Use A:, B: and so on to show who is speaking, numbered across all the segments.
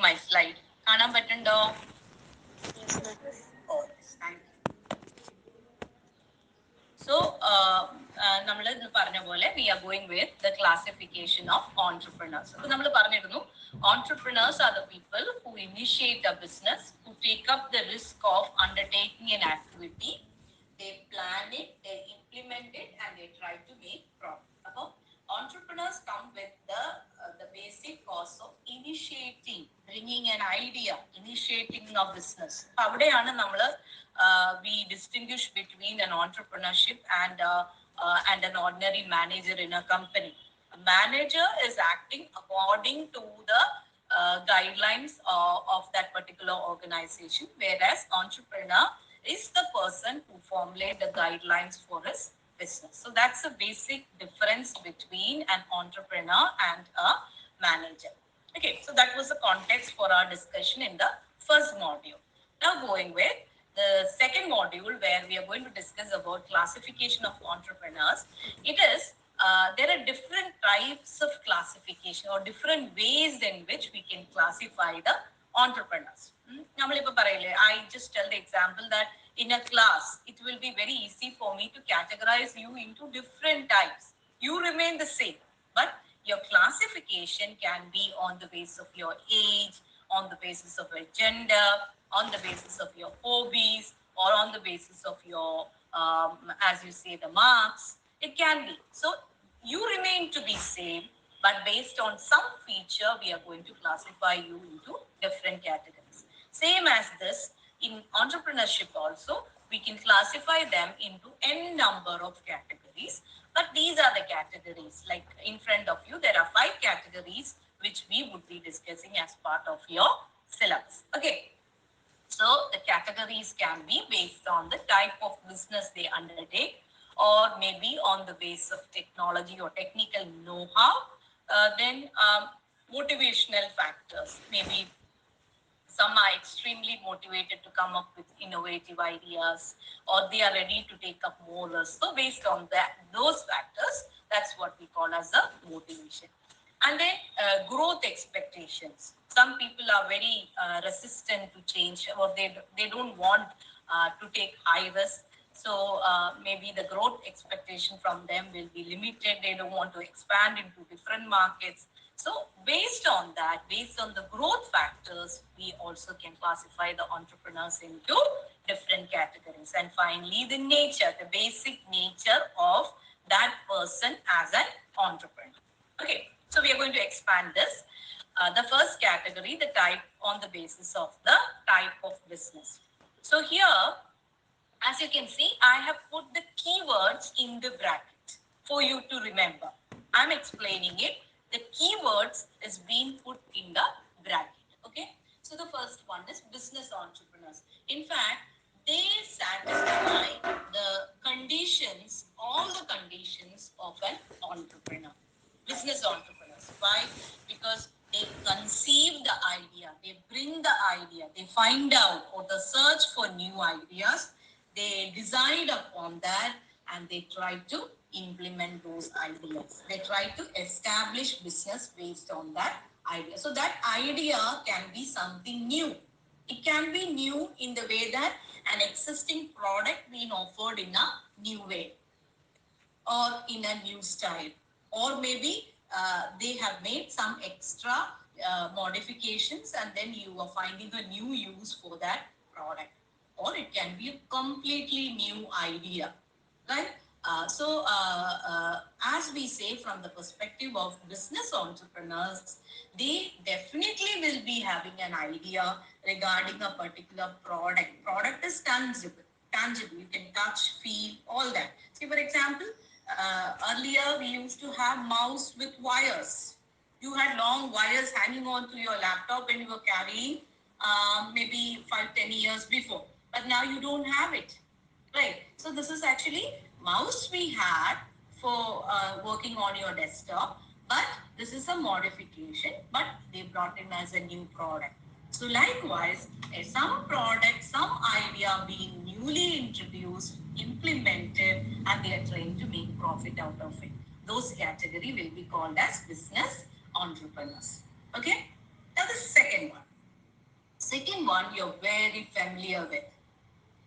A: my slide. Kanam pattundo?
B: Yes, ma'am.
A: Oh, yes, thank you. So, we are going with the classification of entrepreneurs. So, entrepreneurs are the people who initiate a business, who take up the risk of undertaking an activity. They plan it, they implement it, and they try to make profit. So, entrepreneurs come with the basic cause of initiating, bringing an idea, initiating a business. We distinguish between an entrepreneurship and an ordinary manager in a company. A manager is acting according to the guidelines of that particular organization, whereas entrepreneur is the person who formulate the guidelines for his business. So that's a basic difference between an entrepreneur and a manager. Okay, so that was the context for our discussion in the first module. Now going with the second module, where we are going to discuss about classification of entrepreneurs. It is there are different types of classification or different ways in which we can classify the entrepreneurs. I just tell the example that in a class, it will be very easy for me to categorize you into different types. You remain the same, but your classification can be on the basis of your age, on the basis of your gender, on the basis of your hobbies, or on the basis of your, as you say, the marks. It can be. So you remain to be same, but based on some feature, we are going to classify you into different categories. Same as this, in entrepreneurship also, we can classify them into n number of categories. But these are the categories. Like in front of you, there are 5 categories which we would be discussing as part of your syllabus. Okay. So the categories can be based on the type of business they undertake, or maybe on the basis of technology or technical know-how. Then motivational factors. Maybe some are extremely motivated to come up with innovative ideas, or they are ready to take up more risks. So based on that, those factors, that's what we call as a motivation. And then growth expectations. Some people are very resistant to change, or they don't want to take high risk. So maybe the growth expectation from them will be limited. They don't want to expand into different markets. So based on that, based on the growth factors, we also can classify the entrepreneurs into different categories. And finally, the nature, the basic nature of that person as an entrepreneur. Okay, so we are going to expand this. The first category, the type on the basis of the type of business. So here, as you can see, I have put the keywords in the bracket for you to remember. I'm explaining it. The keywords is being put in the bracket. Okay. So the first one is business entrepreneurs. In fact, they satisfy the conditions, all the conditions of an entrepreneur. Business entrepreneurs. Why? Because they conceive the idea, they bring the idea, they find out or the search for new ideas, they decide upon that, and they try to implement those ideas. They try to establish business based on that idea. So that idea can be something new. It can be new in the way that an existing product being offered in a new way, or in a new style, or maybe they have made some extra modifications, and then you are finding a new use for that product, or it can be a completely new idea, right? As we say, from the perspective of business entrepreneurs, they definitely will be having an idea regarding a particular product. Product is tangible. You can touch, feel, all that. See, for example, earlier we used to have mouse with wires. You had long wires hanging on to your laptop when you were carrying maybe 5-10 years before. But now you don't have it. Right. So this is actually mouse we had for working on your desktop, but this is a modification, but they brought in as a new product. So likewise, some product, some idea being newly introduced, implemented, and they are trying to make profit out of it. Those category will be called as business entrepreneurs. Okay. Now the second one. one you're very familiar with,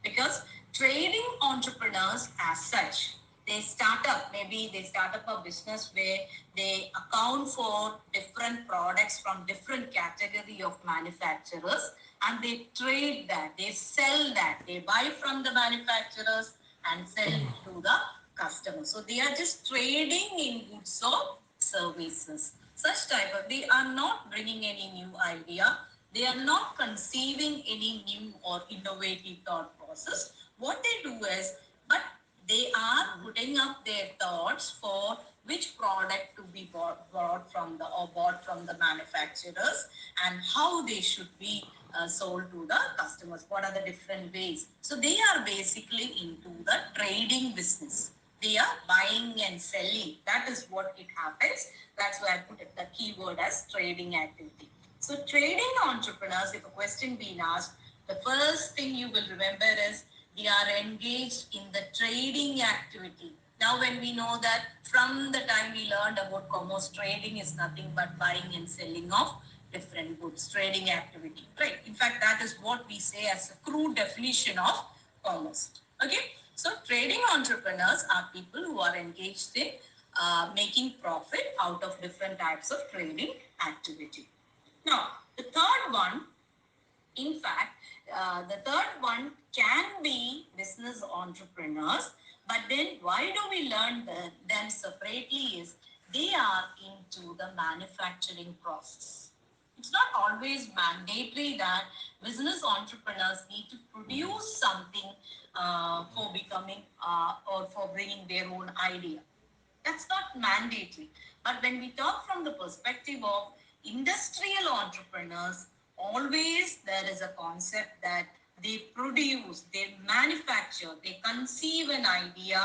A: because trading entrepreneurs as such, they start up, maybe they start up a business where they account for different products from different category of manufacturers, and they trade that, they sell that, they buy from the manufacturers and sell it to the customer. So they are just trading in goods or services. Such type of, they are not bringing any new idea, they are not conceiving any new or innovative thought process. What they do is, but they are putting up their thoughts for which product to be bought from the or bought from the manufacturers, and how they should be sold to the customers. What are the different ways? So they are basically into the trading business. They are buying and selling. That is what it happens. That's why I put it, the keyword as trading activity. So trading entrepreneurs, if a question being asked, the first thing you will remember is they are engaged in the trading activity. Now, when we know that from the time we learned about commerce, trading is nothing but buying and selling of different goods, trading activity, right? In fact, that is what we say as a crude definition of commerce. Okay, so trading entrepreneurs are people who are engaged in making profit out of different types of trading activity. Now, the third one, in fact, the third one can be business entrepreneurs, but then why do we learn them separately is they are into the manufacturing process. It's not always mandatory that business entrepreneurs need to produce something for becoming or for bringing their own idea. That's not mandatory. But when we talk from the perspective of industrial entrepreneurs, always there is a concept that they produce, they manufacture, they conceive an idea,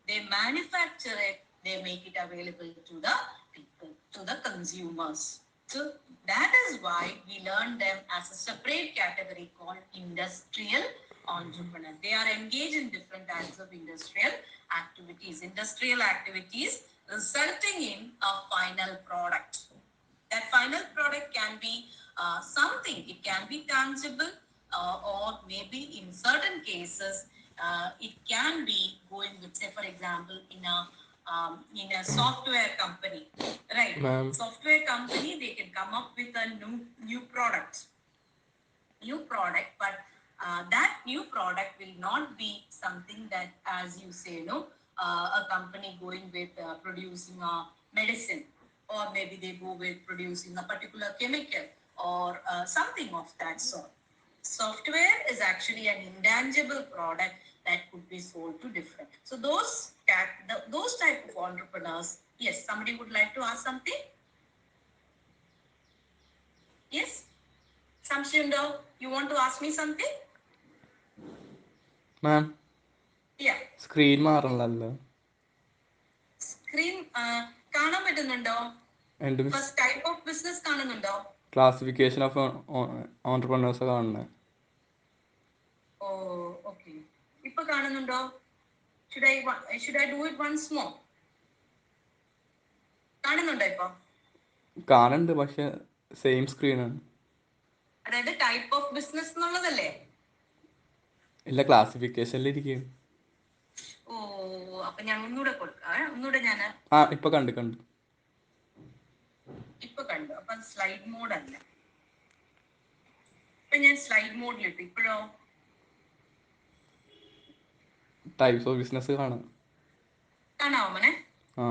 A: they manufacture it, they make it available to the people, to the consumers. So that is why we learn them as a separate category called industrial entrepreneurs. They are engaged in different types of industrial activities resulting in a final product. That final product can be something, it can be tangible, or maybe in certain cases, it can be going with, say, for example, in a software company, right?
C: Ma'am,
A: Software company, they can come up with a new product, but that new product will not be something that, as you say, a company going with producing a medicine, or maybe they go with producing a particular chemical or something of that sort. Software is actually an intangible product that could be sold to different. So those type of entrepreneurs. Yes, somebody would like to ask something. Yes, Samshindo, you want to ask me something?
C: ma'am,
A: Yeah.
C: screen മാറണല്ലോ.
A: Screen കാണാൻ പറ്റുന്നുണ്ടോ?
C: എൻ്റെ
A: first type of business കാണുന്നുണ്ടോ?
C: Classification of entrepreneurs കാണുന്നത്.
A: Oh, okay. ഇപ്പൊ കാണുന്നുണ്ടോ? Should I do it once more? കാണുന്നുണ്ടോ ഇപ്പൊ?
C: കാണുന്നുണ്ട്, പക്ഷെ സെയിം സ്ക്രീനാണ്.
A: അതായത് ടൈപ്പ് ഓഫ് ബിസിനസ് എന്നുള്ളതല്ലേ?
C: ഇല്ല, ക്ലാസിഫിക്കേഷനിലിരിക്കും.
A: ഓ, അപ്പൊ ഞാൻ ഒന്നുകൂടെ കൊടുക്കാം. ഒന്നുകൂടെ ഞാൻ
C: ഇപ്പൊ കണ്ടു.
A: ഇപ്പൊ കണ്ടു. അപ്പൊ സ്ലൈഡ് മോഡ് അല്ല. ഇപ്പൊ ഞാൻ സ്ലൈഡ് മോഡിലിട്ടു. ഇപ്പോഴോ?
C: ടൈപ്സ് ഓഫ് ബിസിനസ്
A: കാണാവോ മോനെ?
C: ആ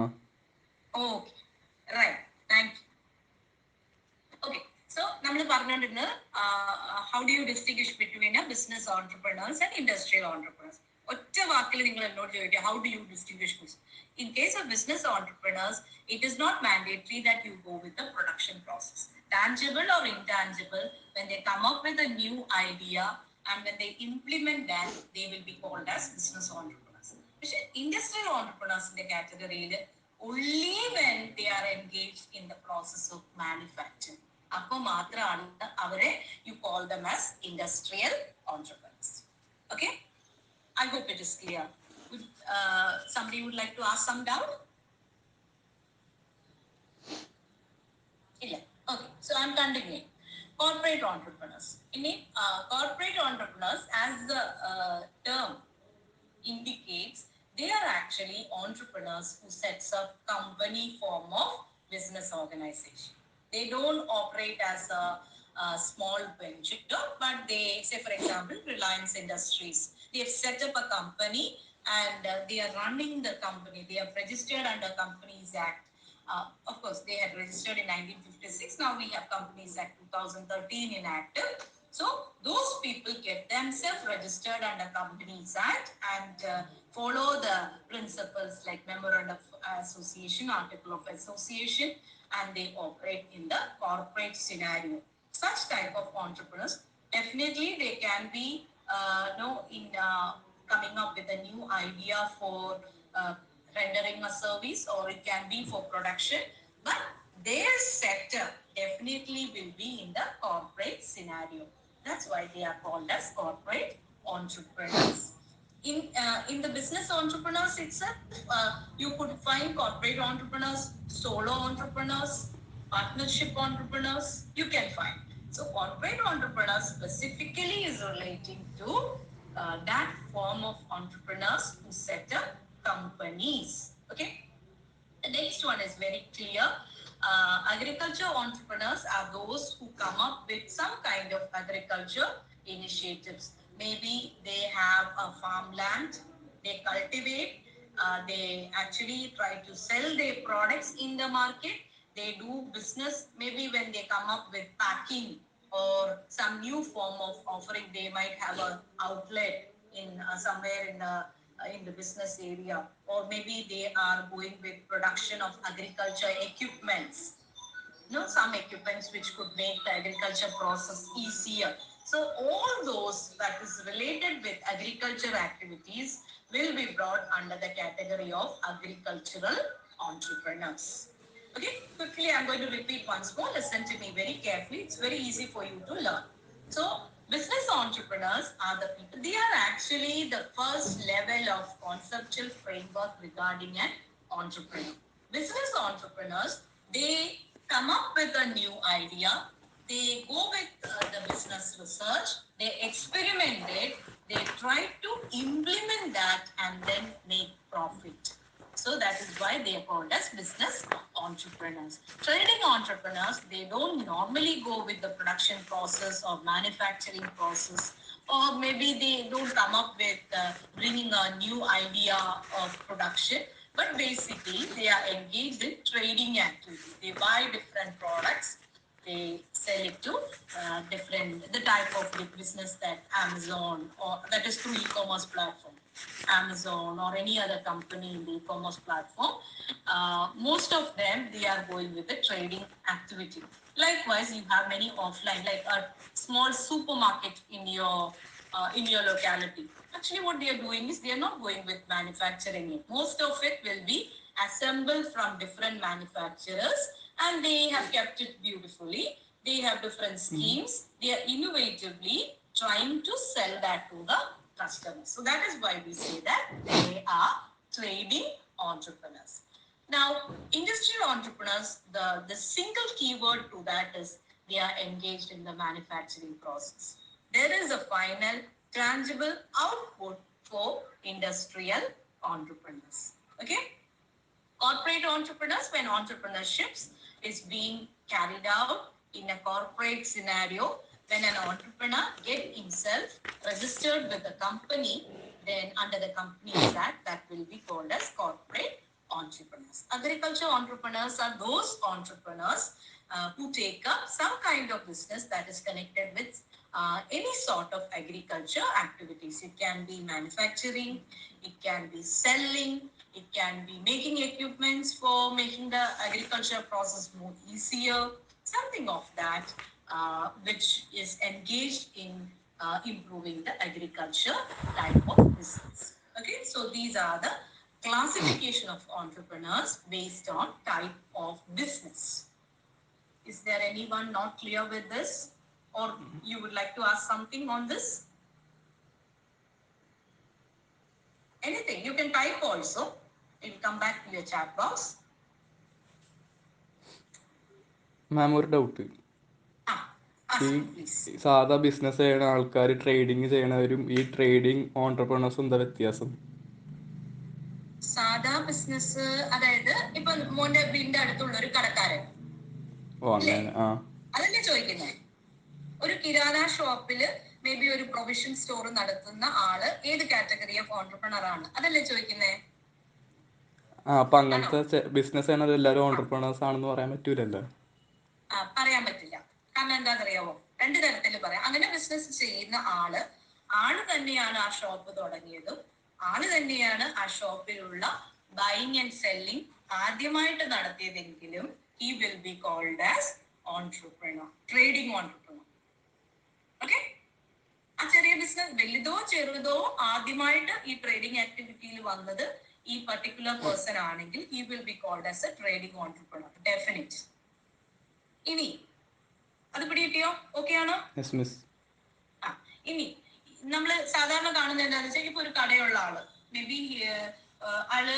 A: okay, right, thank you. Okay, so നമ്മൾ പറഞ്ഞുകൊണ്ടിരുന്നത് how do you distinguish between business entrepreneurs and industrial entrepreneurs. ഒറ്റ വാക്കിൽ നിങ്ങൾ എന്നോട് ചോദിക്കുക, how do you distinguish this? In case of business entrepreneurs, it is not mandatory that you go with the production process. Tangible or intangible, when they come up with a new idea and when they implement that, they will be called as business entrepreneurs. Industrial entrepreneurs in the category, only when they are engaged in the process of manufacturing. അപ്പോൾ മാത്രമാണ് അവരെ you call them as industrial entrepreneurs. Okay? I hope it is clear. Somebody would like to ask some doubt? Yeah. Okay. So I'm continuing. Corporate entrepreneurs. Corporate entrepreneurs, as the term indicates, they are actually entrepreneurs who sets up company form of business organization. They don't operate as a small venture, but they say, for example, Reliance Industries. They have set up a company and they are running the company. They have registered under Companies Act. Of course, they had registered in 1956. Now we have Companies Act 2013 inactive. So those people get themselves registered under Companies Act and follow the principles like Memorandum of Association, Article of Association, and they operate in the corporate scenario. Such type of entrepreneurs, definitely they can be no in coming up with a new idea for uh, rendering a service, or it can be for production, but their sector definitely will be in the corporate scenario. That's why they are called as corporate entrepreneurs. In the business entrepreneurs itself, you could find corporate entrepreneurs, solo entrepreneurs, partnership entrepreneurs. You can find. So corporate entrepreneurs specifically is relating to that form of entrepreneurs who set up companies. Okay. The next one is very clear. Agriculture entrepreneurs are those who come up with some kind of agriculture initiatives. Maybe they have a farmland, they cultivate, they actually try to sell their products in the market. They do business maybe when they come up with packing or some new form of offering. They might have an outlet in somewhere in the business area, or maybe they are going with production of agriculture equipments, some equipments which could make the agriculture process easier. So all those that is related with agriculture activities will be brought under the category of agricultural entrepreneurs. Okay, quickly I'm going to repeat once more. Listen to me very carefully. It's very easy for you to learn. So business entrepreneurs are the people. They are actually the first level of conceptual framework regarding an entrepreneur. Business entrepreneurs, they come up with a new idea, they go with the business research, they experiment it, they try to implement that and then make profit. So that is why they are called as business entrepreneurs. Trading entrepreneurs, they don't normally go with the production process or manufacturing process, or maybe they don't come up with bringing a new idea of production, but basically they are engaged in trading activity. They buy different products, they sell it to different the type of the business that Amazon, or that is through e-commerce platform, Amazon or any other company in the e-commerce platform. Most of them, they are going with the trading activity. Likewise, you have many offline, like a small supermarket in your locality. Actually, what they are doing is they are not going with manufacturing it. Most of it will be assembled from different manufacturers, and they have kept it beautifully. They have different schemes. They are innovatively trying to sell that to the customers. So that is why we say that they are trading entrepreneurs. Now, industrial entrepreneurs, the single keyword to that is they are engaged in the manufacturing process. There is a final tangible output for industrial entrepreneurs. Okay? Corporate entrepreneurs, when entrepreneurships is being carried out in a corporate scenario, when an entrepreneur get himself registered with the company, then under the Companies Act, that will be called as corporate entrepreneurs. Agriculture entrepreneurs are those entrepreneurs who take up some kind of business that is connected with any sort of agriculture activities. It can be manufacturing, it can be selling, it can be making equipments for making the agriculture process more easier, something of that, which is engaged in improving the agriculture type of business. Okay, so these are the classification of entrepreneurs based on type of business. Is there anyone not clear with this? Or you would like to ask something on this? Anything. You can type also. It will come back to your chat box.
C: മാം ഒരു doubt.
A: Ah,
C: ഈ
A: Ask me, please.
C: സാധാ business ചെയ്യണ ആൾക്കാർ trading ചെയ്യണവരും ഈ trading ഓൺടർപ്രണേഴ്സും എന്താ വ്യത്യാസം?
A: സാധാ business, അതായത് ഇപ്പൊ മോന്റെ വീടിന്റെ അടുത്തുള്ള ഒരു കടക്കാരൻ
C: ഓ
A: ഇല്ലേ,
C: അങ്ങനെ. ആ
A: അതല്ലേ ചോദിക്കുന്നത്? ഒരു കിരാന ഷോപ്പില് മേ ബി ഒരു പ്രൊവിഷൻ സ്റ്റോർ നടത്തുന്ന ആള് ഏത് കാറ്റഗറി ഓഫ് ഓൺടർപ്രണർ ആണ്, അതല്ലേ ചോദിക്കുന്നേ?
C: അപ്പം
A: ആണോ?
C: അങ്ങനത്തെ ബിസിനസ് ചെയ്യണത് എല്ലാവരും
A: ആ,
C: ഓൺടർപ്രണേഴ്സ് ആണെന്ന് പറയാൻ പറ്റൂലല്ലോ.
A: പറയാൻ പറ്റില്ല. കാരണം എന്താണെന്നറിയാവോ? രണ്ട് തരത്തിൽ പറയാം. അങ്ങനെ ബിസിനസ് ചെയ്യുന്ന ആള് തന്നെയാണ് ആ ഷോപ്പ് തുടങ്ങിയതും, ആള് തന്നെയാണ് ആ ഷോപ്പിലുള്ള ബൈങ് ആൻഡ് സെല്ലിംഗ് ആദ്യമായിട്ട് നടത്തിയതെങ്കിലും he will be called as entrepreneur, trading entrepreneur. Okay? ആ ചെറിയ ബിസിനസ് വലുതോ ചെറുതോ ആദ്യമായിട്ട് ഈ ട്രേഡിംഗ് ആക്ടിവിറ്റിയിൽ വന്നത് ഈ പർട്ടിക്കുലർ പേഴ്സൺ ആണെങ്കിൽ he will be called as a trading entrepreneur, definite. ഇനി അത് പിടികിട്ടിയോ? ഓക്കെ ആണോ?
C: Yes miss.
A: ആ, ഇനി നമ്മള് സാധാരണ കാണുന്നത് എന്താണെന്ന് വെച്ചാൽ, ഇപ്പൊ ഒരു കടയുള്ള ആള് മേ ബി ആള്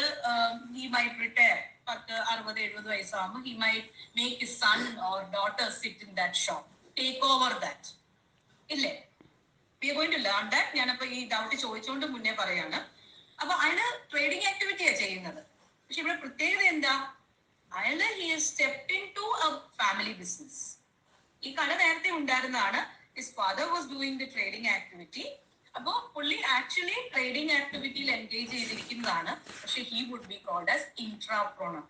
A: ഹി മൈറ്റ് റിട്ടയർ 10, 60, 70 വയസ്സാകുമ്പോൾ he might make his son or daughter sit in that shop, take over that. ഇല്ലേ? We are going to learn that. ഞാനപ്പോ ഈ ഡൗട്ട് ചോദിച്ചുകൊണ്ട് മുന്നേ പറയാണ്. അപ്പൊ അയാള് ട്രേഡിംഗ് ആക്ടിവിറ്റിയാ ചെയ്യുന്നത്. പക്ഷെ ഇവിടെ പ്രത്യേകത എന്താ? അയാള് he stepped in to a family business. ഈ കട നേരത്തെ ഉണ്ടായിരുന്നതാണ്. His father was doing the trading activity. അപ്പോ പുള്ളി ആക്ച്വലി ട്രേഡിംഗ് ആക്ടിവിറ്റിയിൽ എൻഗേജ് ചെയ്തിരിക്കുന്നതാണ്. പക്ഷെ he would be called as intrapreneur.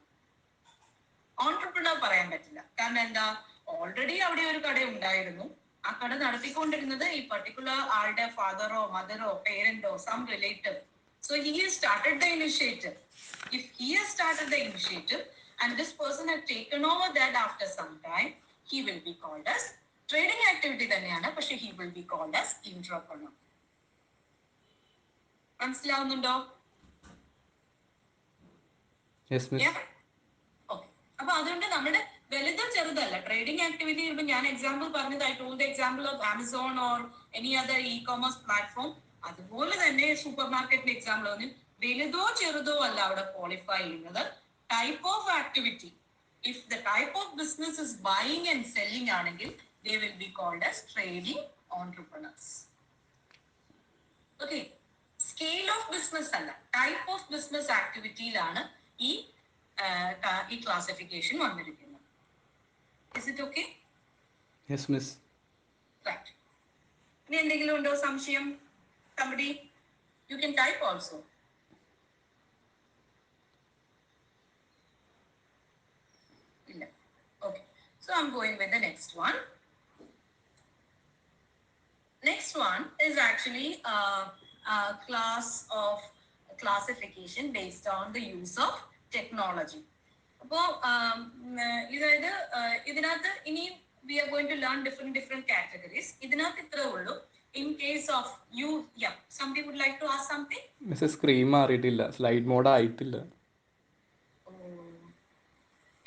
A: Entrepreneur പറയാൻ പറ്റില്ല. കാരണം എന്താ? ഓൾറെഡി അവിടെ ഒരു കട ഉണ്ടായിരുന്നു. ആ കട നടത്തിക്കൊണ്ടിരുന്നത് ഈ പർട്ടിക്കുലർ ആളുടെ ഫാദറോ മദറോ പേരന്റോ some relative. So he has started the initiative. If he has started the initiative and this person has taken over that after some time, he will be called as trading activity തന്നെയാണ്, പക്ഷെ he will be called as entrepreneur. മനസ്സിലാവുന്നുണ്ടോ?
C: Yes miss.
A: Okay. അപ്പൊ അതുകൊണ്ട് നമ്മുടെ വലുത് ചെറുതല്ല trading activity. ഇപ്പൊ ഞാൻ എക്സാമ്പിൾ പറഞ്ഞത്, I told the example of Amazon or any other E commerce platform. അതുപോലെ തന്നെ സൂപ്പർ മാർക്കറ്റിന്റെ എക്സാമ്പിൾ പറഞ്ഞു. വലുതോ ചെറുതോ അല്ല അവിടെ ക്വാളിഫൈ ചെയ്യുന്നത്, type of activity. If the type of business is buying and selling ആണെങ്കിൽ they will be called as trading entrepreneurs. Okay. Scale of business അല്ല, ടൈപ്പ് ഓഫ് ബിസിനസ് ആക്ടിവിറ്റിയിലാണ് ഈ ക്ലാസിഫിക്കേഷൻ വന്നിരിക്കുന്നത്. Is it okay?
C: Yes miss.
A: Right. ഇനി എന്തെങ്കിലും ഉണ്ടോ സംശയം? Somebody, you can type also. ഇല്ല. Okay. So I'm going with the next one. Next one is actually a class of classification based on the use of technology. അപ്പോൾ ഇതായത് ഇതിനകത്ത് ഇനി we are going to learn different categories. ഇതിനകത്ത് ഇത്രേ ഉള്ളൂ. In case of you, somebody would like to ask something.
C: Miss screen മാറിയിട്ടില്ല, slide mode ആയിട്ടില്ല.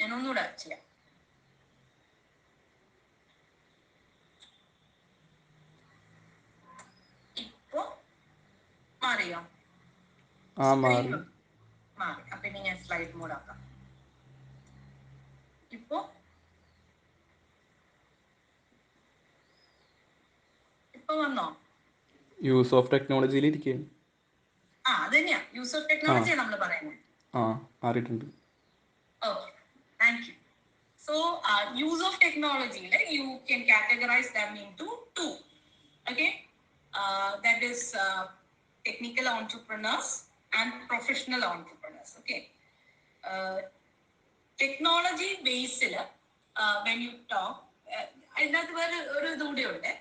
A: ഞാൻ ഒന്നുകൂടെ ചെയ്യാം. ഇപ്പോ മാറിയോ?
C: ആ
A: സ്ക്രീൻ
C: മാറി.
A: മാറി. അപ്പൊ ഇനി ഞാൻ സ്ലൈഡ് മോഡ് ആക്കാം. ഇപ്പോ വന്നോ?
C: യൂസ് ഓഫ് ടെക്നോളജിയിൽ ഇരിക്കുകയാണ്.
A: അത് തന്നെയാ യൂസ് ഓഫ്
C: ആ
A: ടെക്നോളജിയാ നമ്മൾ പറയുന്നത്.
C: ആ മാറിയിട്ടുണ്ട്.
A: Okay, thank you. So, use of technology, like you can categorize them into two. Okay, that is technical entrepreneurs and professional entrepreneurs. Okay, technology based, when you talk, അതിനകത്ത് വേറെ ഒരു ഇതുകൂടെ ഉണ്ട്.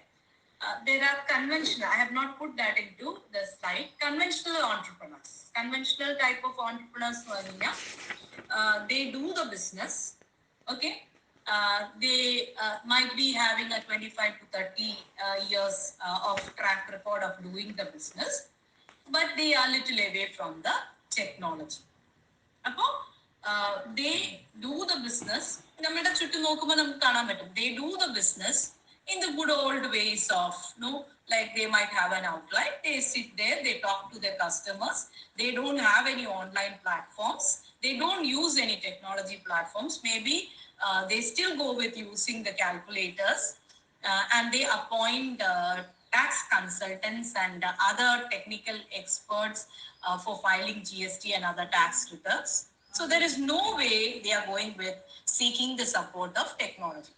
A: There are conventional, I have not put that into the slide, conventional entrepreneurs. Conventional type of entrepreneurs, they do the business. Okay, they might be having a 25 to 30 years of track record of doing the business, but they are little away from the technology. അപ്പോ they do the business. നമ്മുടെ ചുറ്റും നോക്കുമ്പോൾ നമുക്ക് കാണാൻ പറ്റും, they do the business in the good old ways of, like they might have an outline, they sit there, they talk to their customers, they don't have any online platforms, they don't use any technology platforms, maybe they still go with using the calculators, and they appoint tax consultants and other technical experts for filing GST and other tax returns. So there is no way they are going with seeking the support of technology.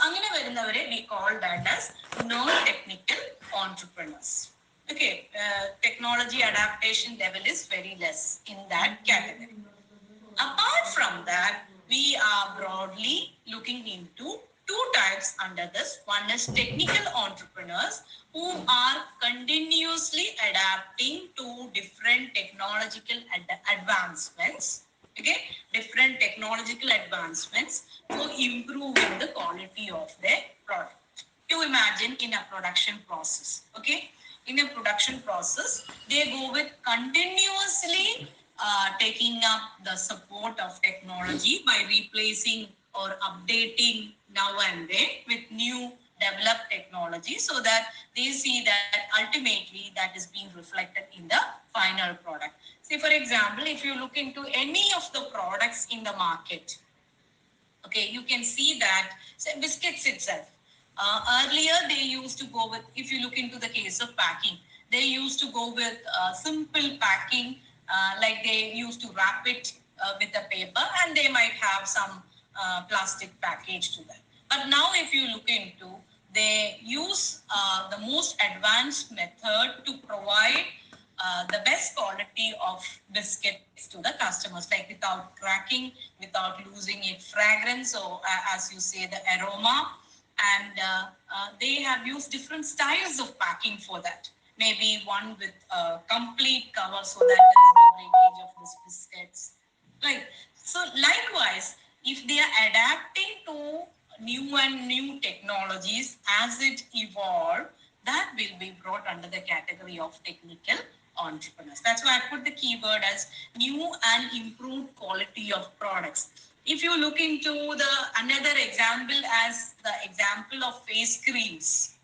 A: അങ്ങനെ വരുന്നവരെ we call that as non-technical entrepreneurs. Okay, technology adaptation level is very less in that category. Apart from that, we are broadly looking into two types under this. One is technical entrepreneurs who are continuously adapting to different technological advancements. Okay, different technological advancements to improving the quality of their product. You imagine in a production process. Okay, in a production process, they go with continuously taking up the support of technology by replacing or updating now and then with new developed technology, so that they see that ultimately that is being reflected in the final product. Say for example, if you look into any of the products in the market, okay, you can see that, say, biscuits itself. Earlier, they used to go with, if you look into the case of packing, they used to go with simple packing, like they used to wrap it with a paper, and they might have some plastic package to that. But now, if you look into, they use the most advanced method to provide the best quality of biscuits to the customers, like without cracking, without losing its fragrance, or as you say, the aroma. And they have used different styles of packing for that. Maybe one with a complete cover so that there is no breakage of these biscuits. Right. So likewise, if they are adapting to new technologies as it evolve, that will be brought under the category of technical entrepreneurs. That's why I put the keyword as new and improved quality of products. If you look into the another example as the example of face creams,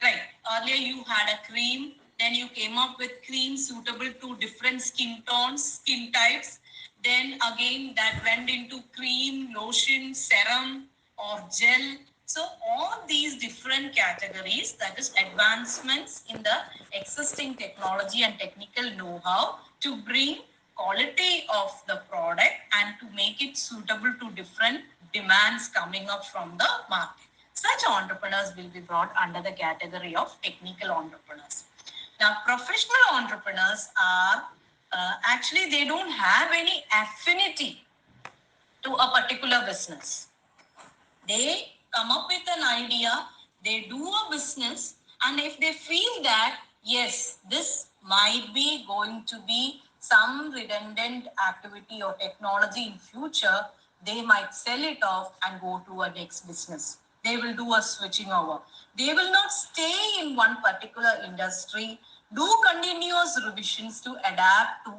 A: right? Earlier you had a cream, then you came up with cream suitable to different skin tones, skin types. Then again that went into cream, lotion, serum, or gel. So all these different categories, that is advancements in the existing technology and technical know-how to bring quality of the product and to make it suitable to different demands coming up from the market. Such entrepreneurs will be brought under the category of technical entrepreneurs. Now, professional entrepreneurs are actually, they don't have any affinity to a particular business. They come up with an idea, they do a business, and if they feel that, yes, this might be going to be some redundant activity or technology in future, they might sell it off and go to a next business. They will do a switching over. They will not stay in one particular industry, do continuous revisions to adapt to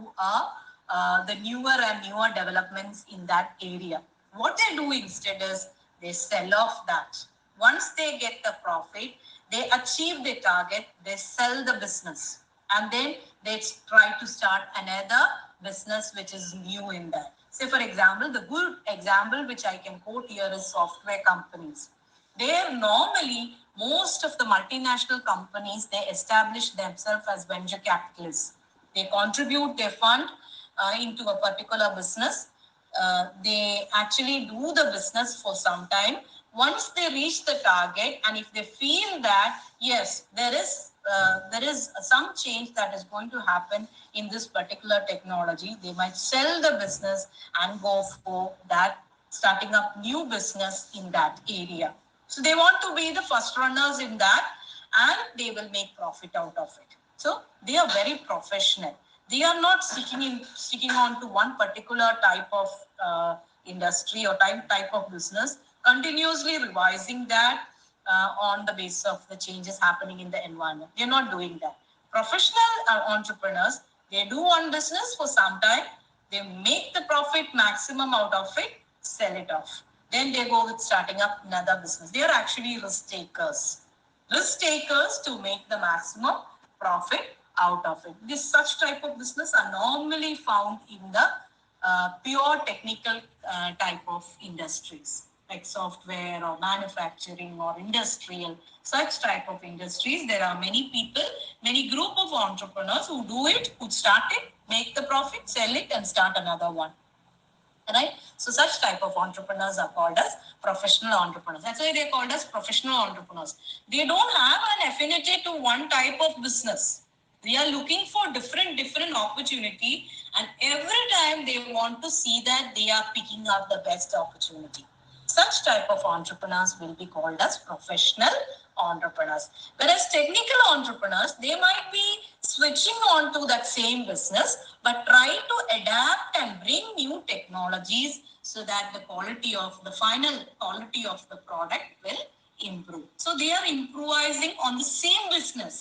A: the newer and newer developments in that area. What they do instead is they sell off that. Once they get the profit, they achieve the target, they sell the business, and then they try to start another business which is new in that. Say for example, the good example which I can quote here is software companies. There normally, most of the multinational companies, they establish themselves as venture capitalists. They contribute their fund into a particular business. They actually do the business for some time. Once they reach the target, and if they feel that yes, there is some change that is going to happen in this particular technology, they might sell the business and go for that, starting up new business in that area. So they want to be the first runners in that, and they will make profit out of it. So they are very professional. They are not sticking on to one particular type of industry or type of business, continuously revising that on the basis of the changes happening in the environment. They're not doing that. Professional entrepreneurs, they do one business for some time, they make the profit maximum out of it, sell it off. Then they go with starting up another business. They are actually risk takers. Risk takers to make the maximum profit out of it. This such type of business are normally found in the pure technical type of industries. like software or manufacturing or industrial, such type of industries. There are many people, many group of entrepreneurs who do it, who start it, make the profit, sell it, and start another one. Right? So such type of entrepreneurs are called as professional entrepreneurs. That's why they're called as professional entrepreneurs. They don't have an affinity to one type of business. They are looking for different opportunity, and every time they want to see that they are picking out the best opportunity. Such type of entrepreneurs will be called as professional entrepreneurs. Whereas technical entrepreneurs, they might be switching on to that same business, but try to adapt and bring new technologies so that the quality of the final quality of the product will improve. So they are improvising on the same business,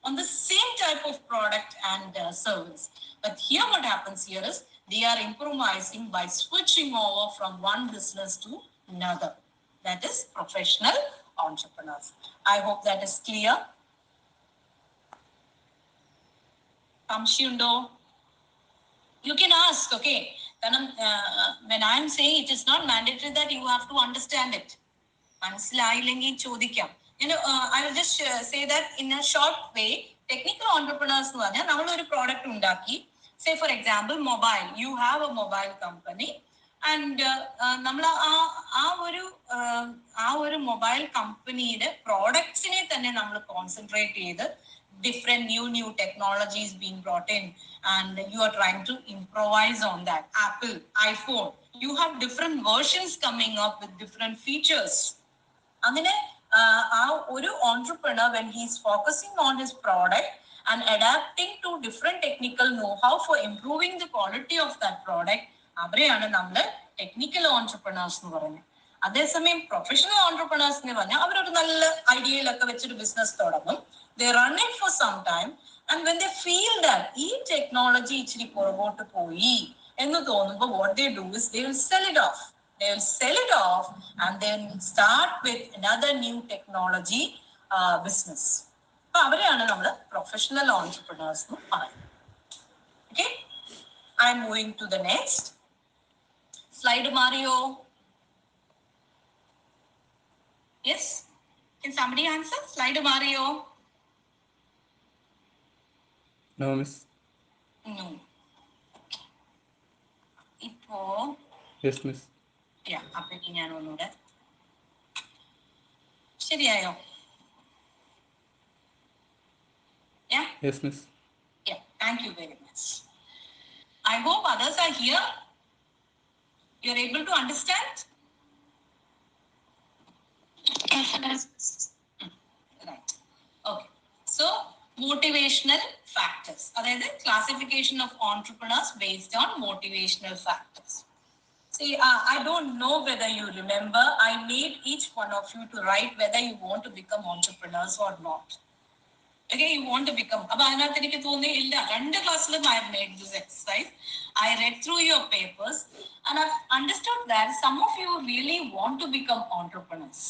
A: on the same type of product and service. But here, what happens here is they are improvising by switching over from one business to another. That is professional entrepreneurs. I hope that is clear. Kamshundo, you can ask, okay. When I am saying it is not mandatory that you have to understand it. മനസ്സിലായില്ലെങ്കിൽ ചോദിക്കാം. I will just say that in a short way. Technical entrepreneurs എന്ന് പറഞ്ഞാൽ നമ്മൾ ഒരു product ഉണ്ടാക്കി, say for example mobile, you have a mobile company, and നമ്മൾ ആ ഒരു മൊബൈൽ കമ്പനിയുടെ പ്രോഡക്ട്സിനെ തന്നെ നമ്മൾ കോൺസെൻട്രേറ്റ് ചെയ്ത് different new technologies being brought in, and you are trying to improvise on that. Apple, iPhone, you have different versions coming up with different features. അങ്ങനെ ആ ഒരു entrepreneur, when he is focusing on his product and adapting to different technical know-how for improving the quality of that product, അവരെയാണ് നമ്മൾ technical entrepreneurs എന്ന് പറയുന്നത്. അതേസമയം professional entrepreneurs എന്ന് പറഞ്ഞാൽ അവരൊരു നല്ല ഐഡിയയിലൊക്കെ വെച്ചൊരു ബിസിനസ് തുടങ്ങും. They run it for some time, and when they feel that ഈ ടെക്നോളജി ഇച്ചിരി പുറകോട്ട് പോയി എന്ന് തോന്നുമ്പോൾ what they do is they will sell it off. They will sell it off and then start with another new technology business. അപ്പോൾ അവരെയാണ് നമ്മൾ professional entrepreneurs എന്ന് പറയുന്നത്. Okay, I am moving to the next slide. Mario, yes, can somebody answer? Slide Mario.
C: No, miss.
A: No. ഇപ്പോ
C: Yes, miss.
A: അപ്പോഴേക്കും ഞാൻ ഒന്നുകൂടെ ശരിയായോ?
C: Yes, miss.
A: Yeah, thank you very much. I hope others are here. You're able to understand? Right. Okay. So, motivational factors. That is classification of entrepreneurs based on motivational factors. See, I don't know whether you remember, I made each one of you to write whether you want to become entrepreneurs or not. Okay, you want to become. But I have made this exercise. I read through your papers and I've understood that some of you really want to become entrepreneurs.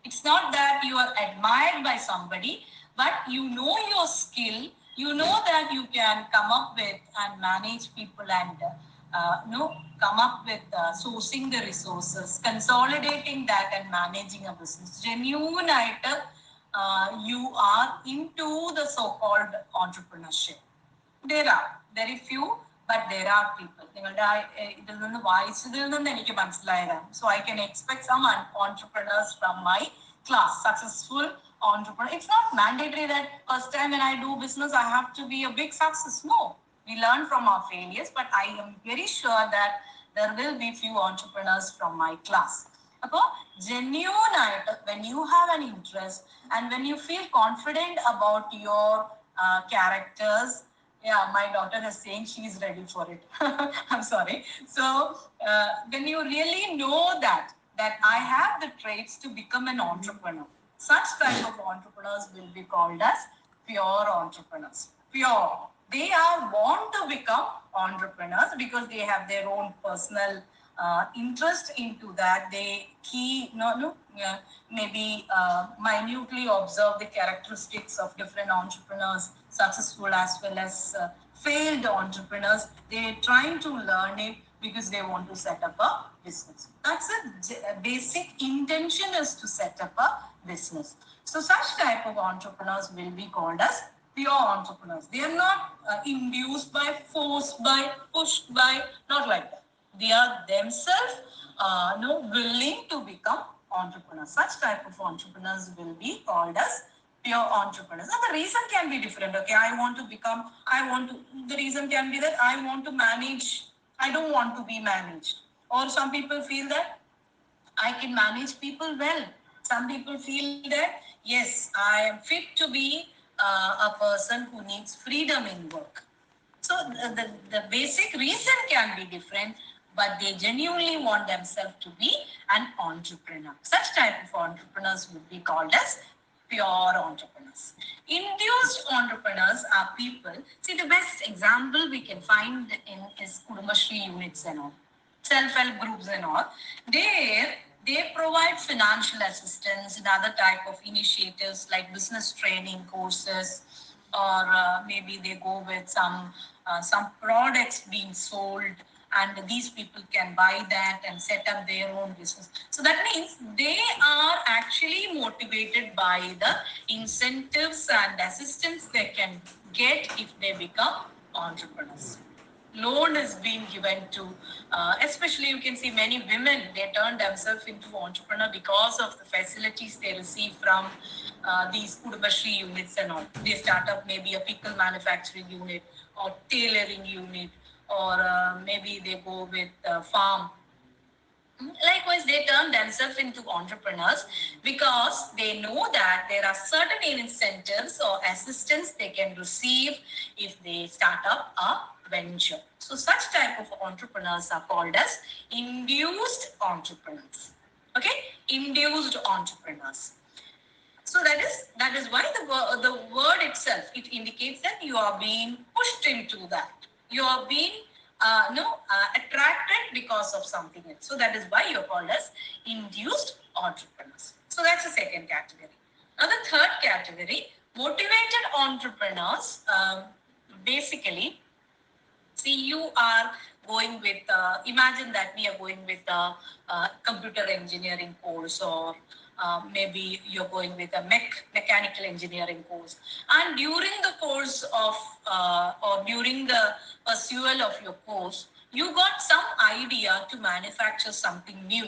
A: It's not that you are admired by somebody, but you know your skill. You know that you can come up with and manage people and come up with sourcing the resources, consolidating that and managing a business. Genuine item. You are into the so-called entrepreneurship. There are very few, but there are people. So I can expect some entrepreneurs from my class, successful entrepreneur. It's not mandatory that first time when I do business, I have to be a big success. No, we learn from our failures, but I am very sure that there will be few entrepreneurs from my class. Genuine item, when you have an interest and when you feel confident about your characters. Yeah, my daughter is saying she is ready for it. I'm sorry. So when you really know that I have the traits to become an entrepreneur, such type of entrepreneurs will be called as pure entrepreneurs. Pure. They are want to become entrepreneurs because they have their own personal interest into that. They maybe minutely observe the characteristics of different entrepreneurs, successful as well as failed entrepreneurs. They're trying to learn it because they want to set up a business. That's a basic intention is to set up a business. So such type of entrepreneurs will be called as pure entrepreneurs. They are not induced by, forced by, pushed by, not like that. They are themselves willing to become entrepreneurs. Such type of entrepreneurs will be called as pure entrepreneurs. And the reason can be different. Okay, the reason can be that I want to manage, I don't want to be managed. Or some people feel that I can manage people well. Some people feel that, yes, I am fit to be a person who needs freedom in work. So the basic reason can be different, but they genuinely want themselves to be an entrepreneur. Such type of entrepreneurs would be called as pure entrepreneurs. Induced entrepreneurs are people. See, the best example we can find in is Kudumbashri units and all, self-help groups and all. There, they provide financial assistance and other type of initiatives like business training courses, or maybe they go with some products being sold, and these people can buy that and set up their own business. So that means they are actually motivated by the incentives and assistance they can get if they become entrepreneurs. Loan is being given to, especially you can see many women, they turn themselves into entrepreneur because of the facilities they receive from these Kudumbashri units and all. They start up maybe a pickle manufacturing unit or tailoring unit, or maybe they go with farm. Likewise, they turn themselves into entrepreneurs because they know that there are certain incentives or assistance they can receive if they start up a venture. So such type of entrepreneurs are called as induced entrepreneurs. Okay, induced entrepreneurs. So that is why the word itself, it indicates that you are being pushed into that. You are being attracted because of something else. So that is why you're called as induced entrepreneurs. So that's the second category. Now the third category, motivated entrepreneurs. Basically, see, you are going with, imagine that we are going with a computer engineering course, or maybe you're going with a mechanical engineering course. And during the course of, or during the pursuit of your course, you got some idea to manufacture something new.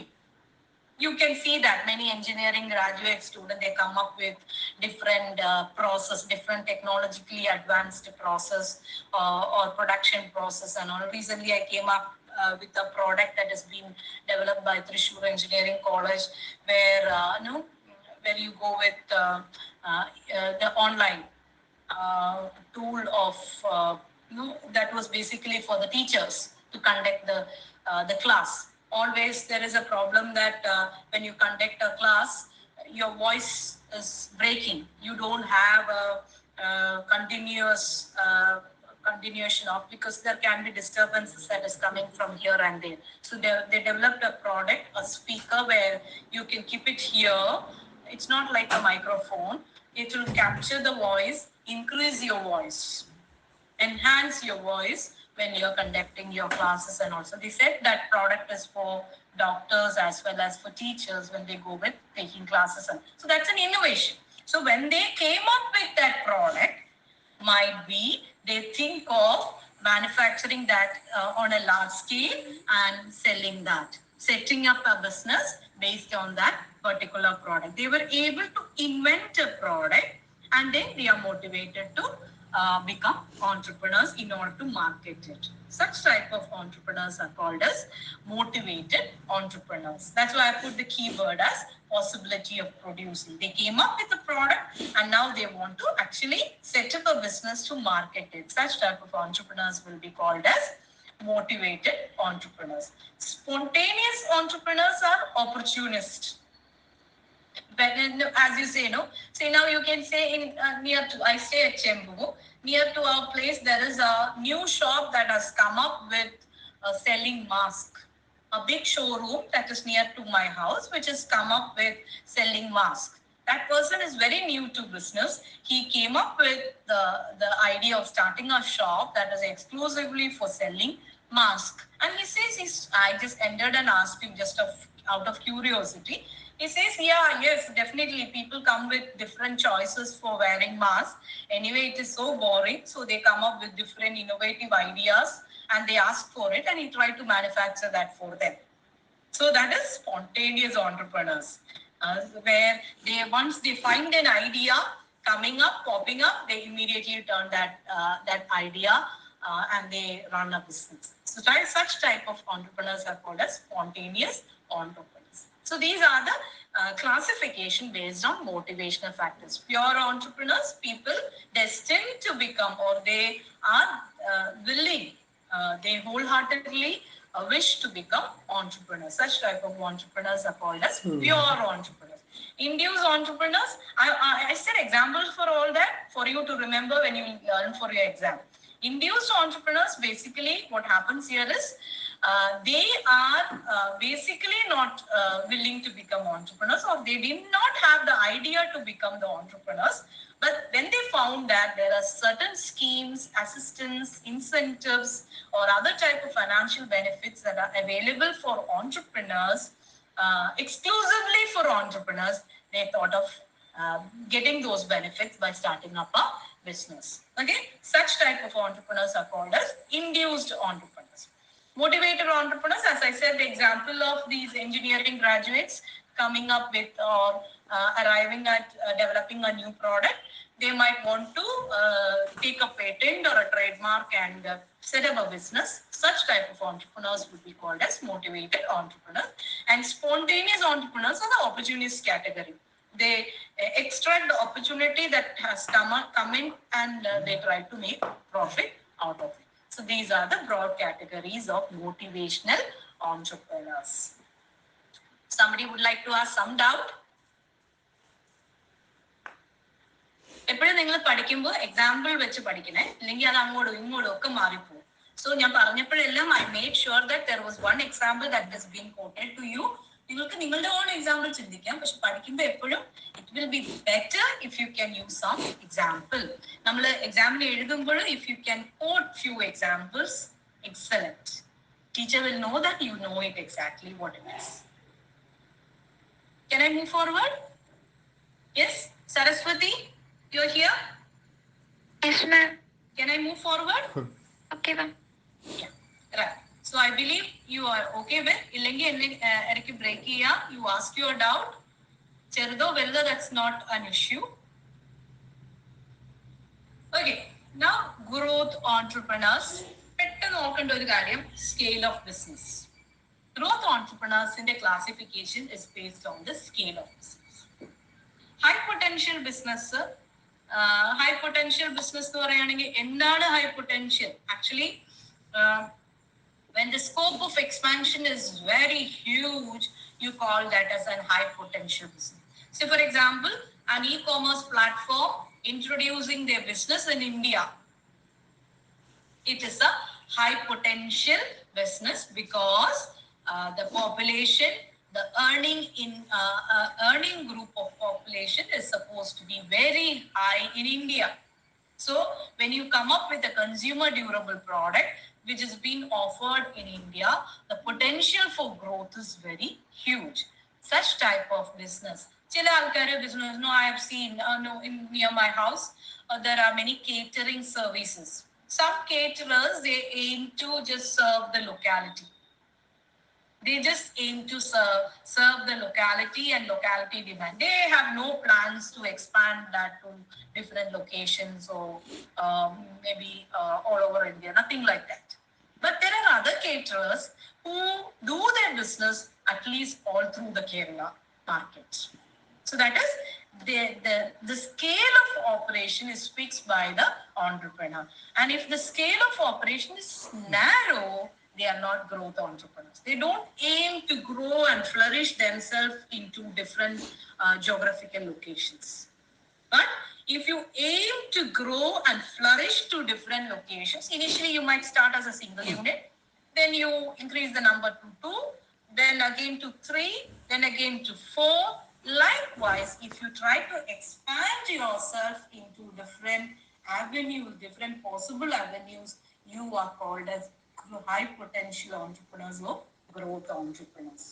A: You can see that many engineering graduate students, they come up with different process, different technologically advanced process, or production process. And all, recently I came up with a product that has been developed by Thrissur Engineering College, where where you go with the online tool of that was basically for the teachers to conduct the class. Always there is a problem that when you conduct a class, your voice is breaking. You don't have a continuous continuation of, because there can be disturbances that is coming from here and there. So they developed a product, a speaker, where you can keep it here. It's not like a microphone. It will capture the voice, increase your voice, enhance your voice when you're conducting your classes. And also they said that product is for doctors as well as for teachers when they go with taking classes. And so that's an innovation. So when they came up with that product, might be they think of manufacturing that on a large scale and selling that, setting up a business based on that particular product. They were able to invent a product, and then they are motivated to become entrepreneurs in order to market it. Such type of entrepreneurs are called as motivated entrepreneurs. That's why I put the keyword as possibility of producing. They came up with a product and now they want to actually set up a business to market it. Such type of entrepreneurs will be called as motivated entrepreneurs. Spontaneous entrepreneurs are opportunists. But as you say, no. Say now you can say in near to, I stay at Chembu. Near to our place, there is a new shop that has come up with selling mask. A big showroom that is near to my house, which has come up with selling mask. That person is very new to business. He came up with the idea of starting a shop that is exclusively for selling mask. And he says, I just entered and asked him just out of curiosity. He says, yeah, yes, definitely people come with different choices for wearing masks. Anyway, it is so boring. So they come up with different innovative ideas and they ask for it and he tried to manufacture that for them. So that is spontaneous entrepreneurs, where they once they find an idea coming up, popping up, they immediately turn that idea and they run a business. So such type of entrepreneurs are called as spontaneous entrepreneurs. So these are the classification based on motivational factors. Pure entrepreneurs, people destined to become, or they are willing, they wholeheartedly wish to become entrepreneurs. Such type of entrepreneurs are called as pure entrepreneurs. Induced entrepreneurs, I said examples for all that for you to remember when you learn for your exam. Induced entrepreneurs, basically what happens here is they are basically not willing to become entrepreneurs, or they did not have the idea to become the entrepreneurs. But when they found that there are certain schemes, assistance, incentives, or other type of financial benefits that are available for entrepreneurs, exclusively for entrepreneurs, they thought of getting those benefits by starting up a business. Okay, such type of entrepreneurs are called as induced entrepreneurs. Motivated entrepreneurs, as I said, the example of these engineering graduates coming up with or arriving at developing a new product, they might want to take a patent or a trademark and set up a business. Such type of entrepreneurs would be called as motivated entrepreneurs. And spontaneous entrepreneurs are the opportunist category. They extract the opportunity that has come in and they try to make profit out of it. So these are the broad categories of motivational entrepreneurs. Somebody would like to ask some doubt? എപ്പോഴും നിങ്ങൾ പഠിക്കുമ്പോൾ example വെച്ച് പഠിക്കണേ, അല്ലെങ്കിൽ അത് അങ്ങോട്ടും ഇങ്ങോട്ടും ഒക്കെ മാറിപ്പോകും. സോ ഞാൻ പറഞ്ഞപ്പോഴെല്ലാം I made sure that there was one example that has been quoted to you. നിങ്ങൾക്ക് നിങ്ങളുടെ ഓൺ എക്സാമ്പിൾ ചിന്തിക്കാം, പക്ഷെ പഠിക്കുമ്പോൾ എപ്പോഴും it will be better if you can use some example. നമ്മൾ എക്സാമിന് എഴുതുമ്പോൾ if you can quote few examples, excellent. Teacher will know that you know it exactly what it is. Can I move forward? Yes, Saraswati, you're here?
B: Yes, ma'am.
A: Can I move forward?
B: Okay, ma'am.
A: Yeah, right. So I believe you are okay with. ഇല്ലെങ്കിൽ എന്നെ ഇടയ്ക്ക് break ചെയ്യാം. You ask your doubt. ചെറുതോ വലുതോ, that's not an issue. Okay, now growth entrepreneurs. പെട്ടെന്ന് നോക്കേണ്ട ഒരു കാര്യം, scale of business. Growth entrepreneurs in the classification is based on the scale of business. High potential business. High potential business എന്ന് പറയുകയാണെങ്കിൽ എന്താണ് high potential? Actually, when the scope of expansion is very huge, you call that as a high potential business. So, for example, an e-commerce platform introducing their business in India, it is a high potential business because the population, the earning group of population is supposed to be very high in India. So when you come up with a consumer durable product which is being offered in India, the potential for growth is very huge. Such type of business. ചില ആൾക്കാരുടെ business, no, I have seen no, in near my house, there are many catering services. Some caterers, they aim to just serve the locality. They just aim to serve the locality and locality demand. They have no plans to expand that to different locations or maybe all over India, nothing like that. But there are other caterers who do their business at least all through the Kerala market. So that is the scale of operation is fixed by the entrepreneur. And if the scale of operation is narrow, they are not growth entrepreneurs. They don't aim to grow and flourish themselves into different geographical locations. But if you aim to grow and flourish to different locations, initially you might start as a single unit, then you increase the number to 2, then again to 3, then again to 4. Likewise, if you try to expand yourself into different avenues, different possible avenues, you are called as high potential entrepreneurs or growth entrepreneurs.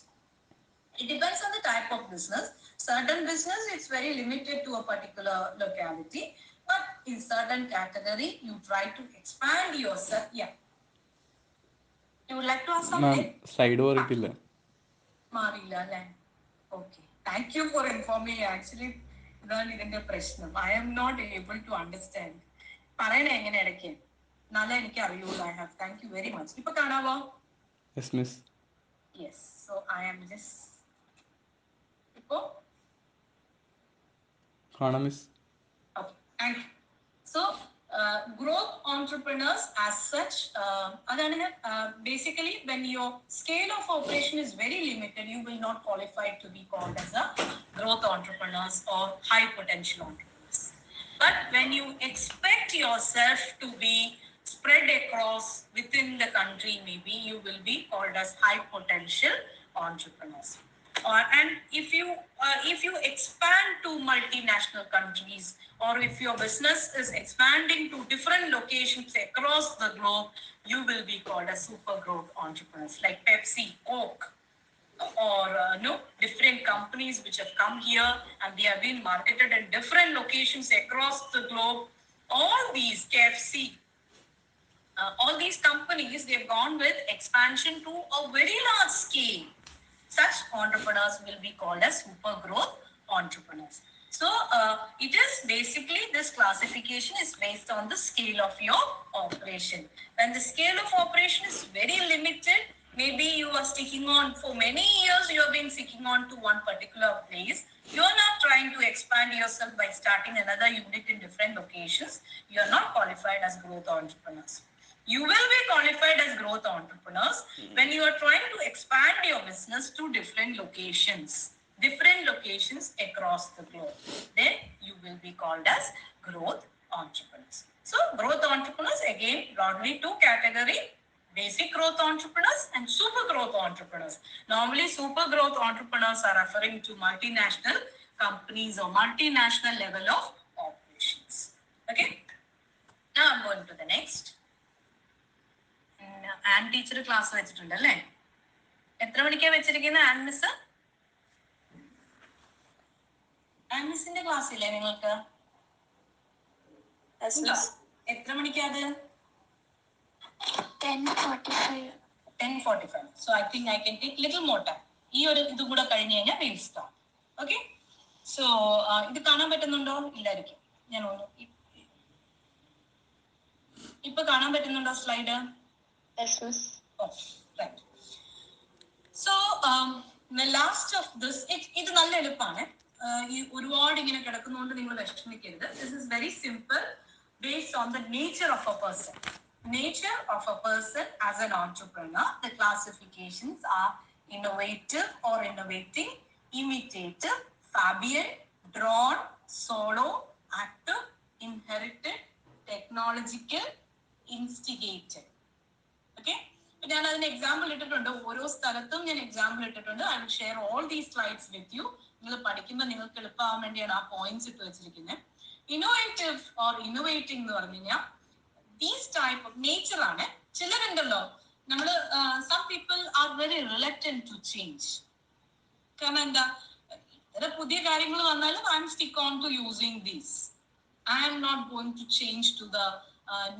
A: It depends on the type of business. Certain business it's very limited to a particular locality, but in certain category you try to expand yourself. Yeah. You would like to ask something?
C: Side മാറിയിട്ടില്ല.
A: മാറിയില്ല അല്ലേ? Okay. Thank you for informing me. Actually, ഇതാണ് ഇതിന്റെ പ്രശ്നം. I am not able to understand. പറയണേ എങ്ങനെ ഇടയ്ക്ക് നല്ല എനിക്ക് അറിയുള്ളൂ. I have. Thank you very much. ഇപ്പൊ കാണാവോ?
C: Yes miss.
A: Yes. So I am just ഇപ്പോ
C: കാണാം miss.
A: okay. Thank you. So growth entrepreneurs as such, basically when your scale of operation is very limited, you will not qualify to be called as a growth entrepreneurs or high potential entrepreneurs. But when you expect yourself to be spread across within the country, maybe you will be called as high potential entrepreneurs. And if you expand to multinational countries, or if your business is expanding to different locations across the globe, you will be called as super growth entrepreneurs, like Pepsi, Coke, or no different companies which have come here and they have been marketed in different locations across the globe. All these KFC, all these companies, they've gone with expansion to a very large scale. Such entrepreneurs will be called as super growth entrepreneurs. So it is basically, this classification is based on the scale of your operation. When the scale of operation is very limited, maybe you are sticking on for many years, you have been sticking on to one particular place. You are not trying to expand yourself by starting another unit in different locations. You are not qualified as growth entrepreneurs. You will be qualified as growth entrepreneurs when you are trying to expand your business to different locations across the globe. Then you will be called as growth entrepreneurs. So growth entrepreneurs, again, broadly two category: basic growth entrepreneurs and super growth entrepreneurs. Normally, super growth entrepreneurs are referring to multinational companies or multinational level of operations. Okay. Now I'm going to the next. And teacher class വെച്ചിട്ടുണ്ട് അല്ലേ? എത്ര മണിക്കാണ് വെച്ചിരിക്കുന്നത് and miss? And മിസ്സിന്റെ class ഇല്ലേ നിങ്ങൾക്ക്? എത്ര മണിക്കാത്? 10:45. So I think I can take little more time. ഈ ഒരു ഇതും കൂടെ കഴിഞ്ഞ് കഴിഞ്ഞാൽ we'll start. Okay? So ഇത് കാണാൻ പറ്റുന്നുണ്ടോ? ഇല്ലായിരിക്കും. ഞാൻ ഒന്ന് ഇപ്പൊ കാണാൻ പറ്റുന്നുണ്ടോ slide?
B: Yes, miss.
A: Oh, right. So the last of this, ഇത് നല്ല എളുപ്പമാണ്. ഈ ഒരുപാട് ഇങ്ങനെ കിടക്കുന്നതുകൊണ്ട് നിങ്ങൾ വിഷമിക്കരുത്. This is very simple based on the nature of a person. Nature of a person as an entrepreneur, the classifications are innovative or innovating, imitative, Fabian, drawn, solo, active, inherited, technological, instigated. Okay? ഞാൻ അതിന് example ഇട്ടിട്ടുണ്ട്. ഓരോ സ്ഥലത്തും ഞാൻ example ഇട്ടിട്ടുണ്ട്. I will share all these slides with you. നിങ്ങൾ പഠിക്കുമ്പോൾ നിങ്ങൾക്ക് എളുപ്പമാവാൻ വേണ്ടിയാണ് ആ പോയിന്റ്സ് ഇട്ട് വെച്ചിരിക്കുന്നത്. ഇന്നോവേറ്റീവ് ഓർ ഇന്നോവേറ്റിംഗ് എന്ന് പറഞ്ഞു കഴിഞ്ഞാൽ ദീസ് ടൈപ്പ് ഓഫ് നേച്ചർ ആണ്. ചിലരുണ്ടല്ലോ, നമ്മള് some people are very reluctant to change. കാരണം എന്താ, പുതിയ കാര്യങ്ങൾ വന്നാലും I am stick on to using these. I am not going to change to the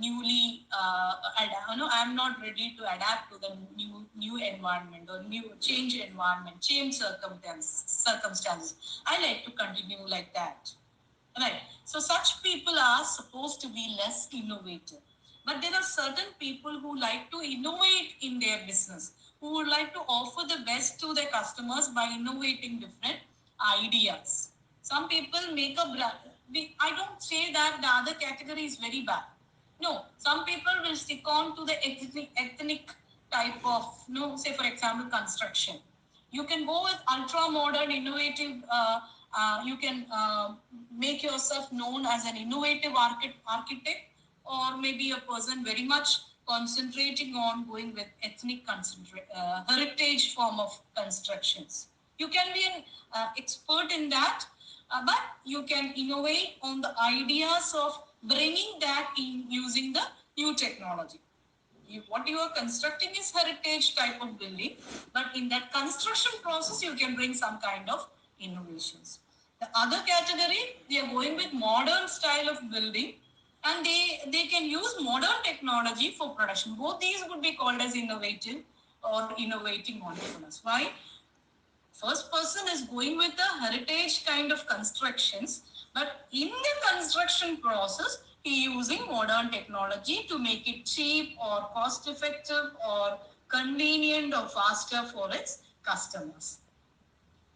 A: newly, I am not ready to adapt to the new environment or new change environment, change circumstances. I like to continue like that. Right. So such people are supposed to be less innovative. But there are certain people who like to innovate in their business, who would like to offer the best to their customers by innovating different ideas. Some people make a brand. I don't say that the other category is very bad. No, some people will stick on to the ethnic type of, no, say for example, construction. You can go with ultra modern, innovative. You can make yourself known as an innovative architect, or maybe a person very much concentrating on going with ethnic heritage form of constructions. You can be an expert in that. But you can innovate on the ideas of bringing that in using the new technology. what you are constructing is heritage type of building, but in that construction process, you can bring some kind of innovations. The other category, they are going with modern style of building, and they can use modern technology for production. Both these would be called as innovative or innovating entrepreneurs. Why? First person is going with the heritage kind of constructions, but in the construction process, he using modern technology to make it cheap or cost effective or convenient or faster for its customers.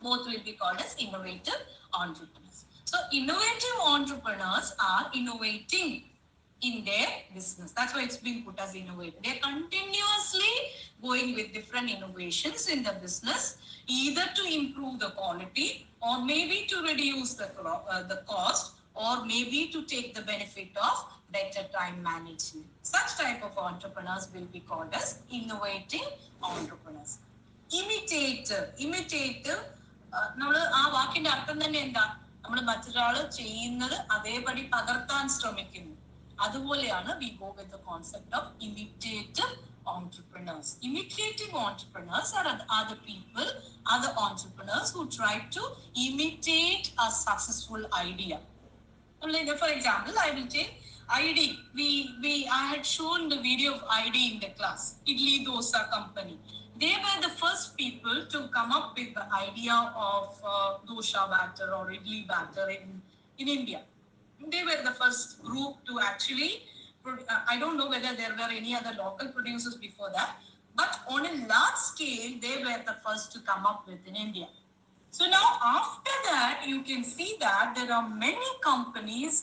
A: Both will be called as innovative entrepreneurs. So innovative entrepreneurs are innovating in their business. That's why it's being put as innovative. They're continuously going with different innovations in the business, either to improve the quality or maybe to reduce the cost or maybe to take the benefit of better time management. Such type of entrepreneurs will be called as innovating entrepreneurs. Imitative നമ്മൾ ആ വാക്കിന്റെ അർത്ഥം തന്നെ എന്താ? നമ്മൾ മറ്റൊരാൾ ചെയ്യുന്നത് അതേപടി പകർത്താൻ ശ്രമിക്കുന്നു. അതുപോലെയാണ് we go with the concept of imitative entrepreneurs. Imitative entrepreneurs are the people, are the entrepreneurs who try to imitate a successful idea. For example, I will take ID. I had shown the video of ID in the class. Idli Dosa Company. They were the first people to come up with the idea of dosa batter or idli batter in India. They were the first group to actually, I don't know whether there were any other local producers before that, but on a large scale, they were the first to come up with in India. So now after that, you can see that there are many companies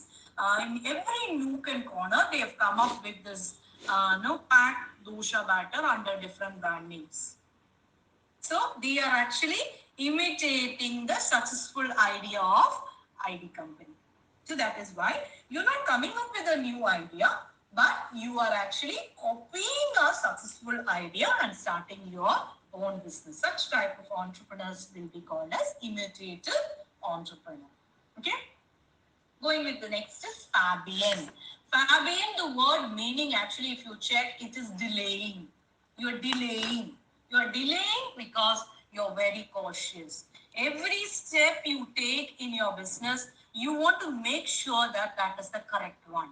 A: in every nook and corner. They have come up with this packed dosha batter under different brand names. So they are actually imitating the successful idea of ID company. So that is why you're not coming up with a new idea, but you are actually copying a successful idea and starting your own business. Such type of entrepreneurs will be called as imitative entrepreneur. Okay? Going with the next is Fabian. Fabian, the word meaning actually, if you check, it is delaying. You are delaying. You are delaying because you're very cautious. Every step you take in your business, you want to make sure that that is the correct one.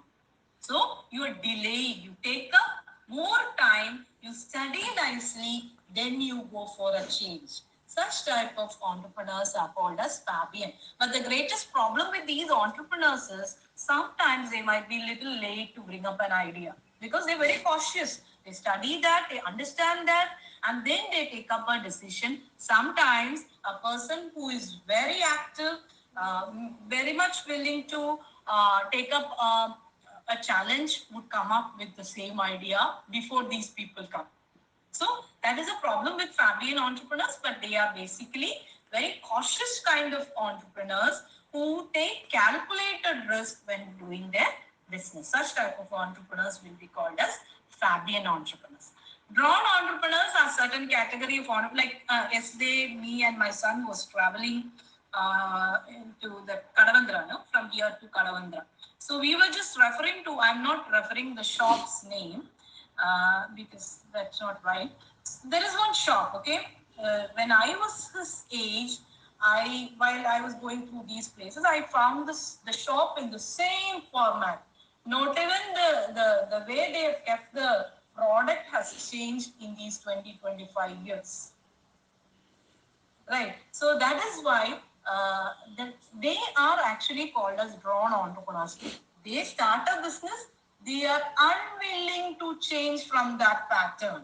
A: So you are delaying. You take up more time, you study nicely, then you go for a change. Such type of entrepreneurs are called as Fabian. But the greatest problem with these entrepreneurs is sometimes they might be a little late to bring up an idea because they're very cautious. They study that, they understand that, and then they take up a decision. Sometimes a person who is very active, very much willing to take up a challenge would come up with the same idea before these people come. So that is a problem with Fabian entrepreneurs, but they are basically very cautious kind of entrepreneurs who take calculated risk when doing their business. Such type of entrepreneurs will be called as Fabian entrepreneurs. Drawn entrepreneurs are certain category of entrepreneurs. Like yesterday, me and my son was traveling into the Kadavandra, no? From here to Kadavandra. So we were just referring to, I'm not referring the shop's name because that's not right. There is one shop, okay? When I was his age, while I was going through these places, I found the shop in the same format. Not even the way they have kept the product has changed in these 20-25 years. Right. So that is why they are actually called as drawn entrepreneurs. They start a business, they are unwilling to change from that pattern.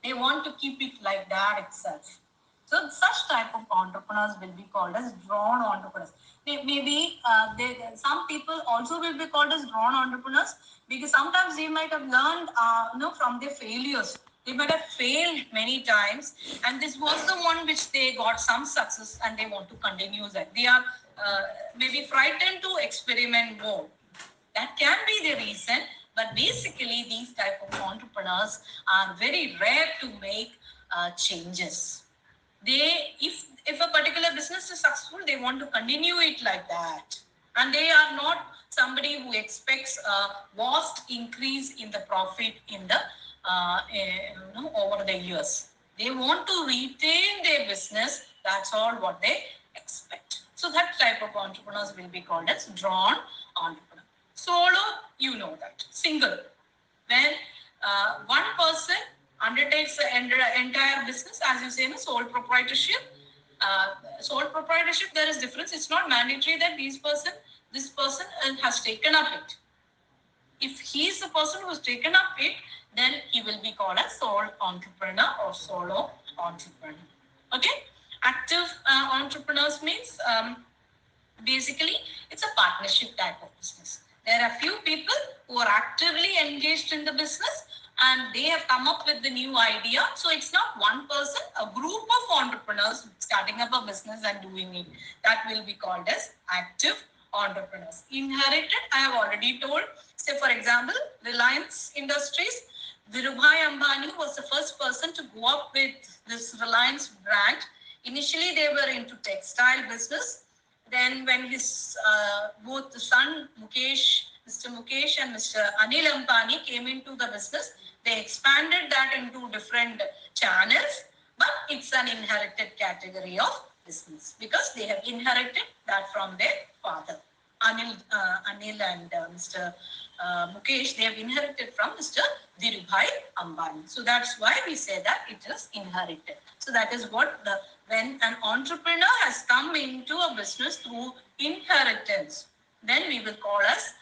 A: They want to keep it like that itself. So such type of entrepreneurs will be called as drawn entrepreneurs. Maybe some people also will be called as drawn entrepreneurs because sometimes they might have learned from their failures. They might have failed many times, and this was the one which they got some success and they want to continue that. They are maybe frightened to experiment more. That can be the reason, but basically these type of entrepreneurs are very rare to make changes. If a particular business is successful, they want to continue it like that, and they are not somebody who expects a vast increase in the profit in the over the years. They want to retain their business. That's all what they expect. So that type of entrepreneurs will be called as drawn entrepreneur. Solo, you know that. Single. When one person undertakes the entire business, as you say, sole proprietorship. Sole proprietorship, there is difference. It's not mandatory that this person has taken up it. If he is the person who has taken up it, then he will be called a sole entrepreneur or solo entrepreneur. Okay? Active entrepreneurs means basically it's a partnership type of business. There are few people who are actively engaged in the business and they have come up with the new idea. So it's not one person, a group of entrepreneurs starting up a business and doing it. That will be called as active entrepreneurs. Inherited, I have already told. Say for example, Reliance Industries, Dhirubhai Ambani was the first person to go up with this Reliance brand. Initially, they were into textile business. Then when his both the son Mr. Mukesh and Mr. Anil Ambani came into the business, they expanded that into different channels, but it's an inherited category of business because they have inherited that from their father. Anil and Mr. Mukesh, they have inherited from Mr. Dhirubhai Ambani. So that's why we say that it is inherited. So that is what when an entrepreneur has come into a business through inheritance, then we will call us,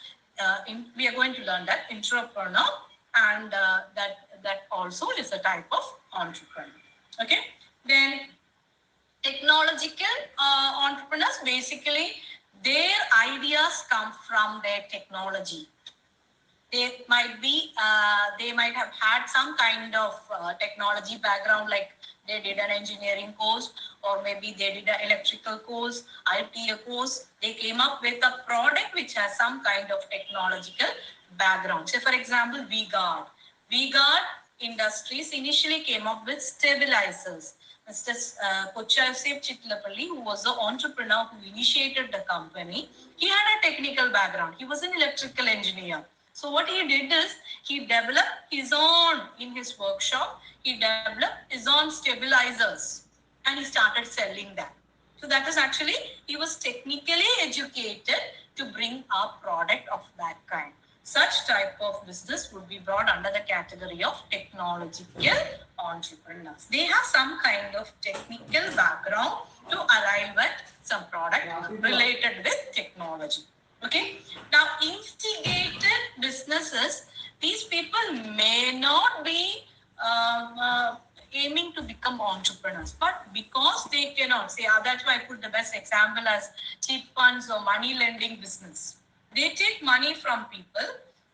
A: we are going to learn that entrepreneur, and that also is a type of entrepreneur. Okay. Then technological entrepreneurs, basically their ideas come from their technology. They might have had some kind of technology background, like they did an engineering course, or maybe they did an electrical course, IT course. They came up with a product which has some kind of technological background. Say for example, V-Guard Industries initially came up with stabilizers. Mr. Kochasep Chitlapalli, who was the entrepreneur who initiated the company, he had a technical background. He was an electrical engineer. So what he did is he developed his own, in his workshop, he developed his own stabilizers and he started selling that. So that is actually, he was technically educated to bring a product of that kind. Such type of business would be brought under the category of technological entrepreneurs. They have some kind of technical background to arrive at some product related with technology. Okay. Now, instigated businesses, these people may not be aiming to become entrepreneurs, but because they cannot, say, that's why I put the best example as cheat funds or money lending business. They take money from people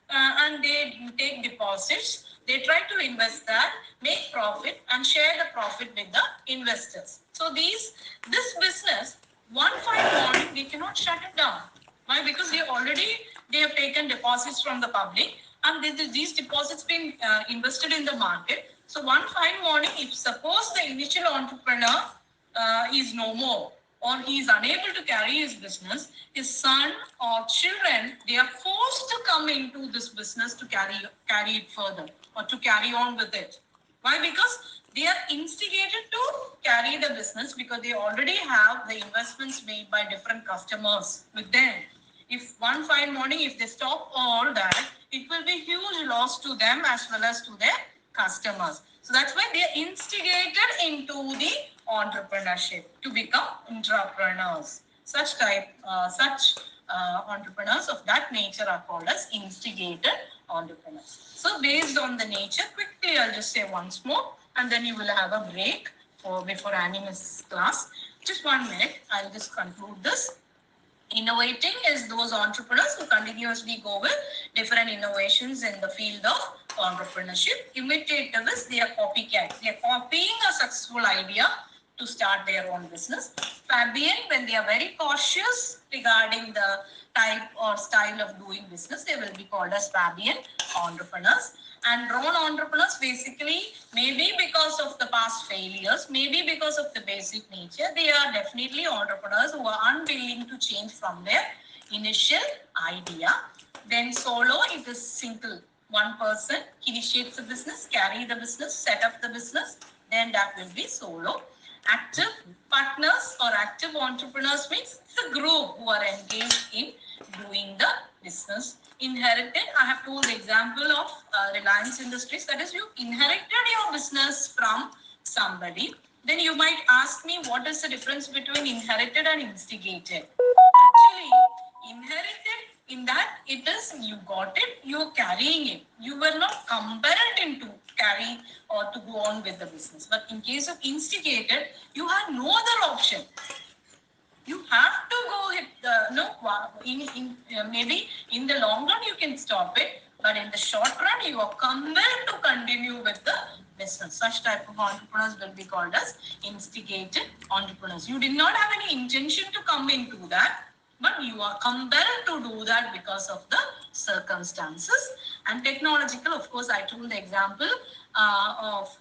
A: and they take deposits. They try to invest that, make profit, and share the profit with the investors. So this business, one fine morning, they cannot shut it down. Why? Because they have taken deposits from the public, and these deposits being invested in the market. So one fine morning, if suppose the initial entrepreneur is no more, or he is unable to carry his business, his son or children, they are forced to come into this business to carry it further or to carry on with it. Why? Because they are instigated to carry the business because they already have the investments made by different customers with them. If one fine morning, if they stop all that, it will be huge loss to them as well as to their customers. So that's why they are instigated into the entrepreneurship to become entrepreneurs. Such entrepreneurs of that nature are called as instigated entrepreneurs. So based on the nature, quickly I'll just say once more, and then you will have a break before Animus class. Just 1 minute, I'll just conclude this. Innovating is those entrepreneurs who continuously go with different innovations in the field of entrepreneurship. Imitative is they are copycat. They are copying a successful idea to start their own business. Fabian, when they are very cautious regarding the type or style of doing business, they will be called as Fabian entrepreneurs. And drone entrepreneurs, basically, maybe because of the past failures, maybe because of the basic nature, they are definitely entrepreneurs who are unwilling to change from their initial idea. Then solo, it is single. One person initiates the business, carry the business, set up the business, then that will be solo. Active partners or active entrepreneurs means it's a group who are engaged in doing the business. Inherited, I have told the example of Reliance Industries, that is, you inherited your business from somebody. Then you might ask me, what is the difference between inherited and instigated? Actually, inherited, in that it is you got it, you're carrying it. You were not compelled into carry or to go on with the business. But in case of instigated, you had no other option. You have to go hit the no maybe in the long run you can stop it, but in the short run you are compelled to continue with the business. Such type of entrepreneurs will be called as instigated entrepreneurs. You did not have any intention to come into that, but you are compelled to do that because of the circumstances. And technological, of course, I told the example of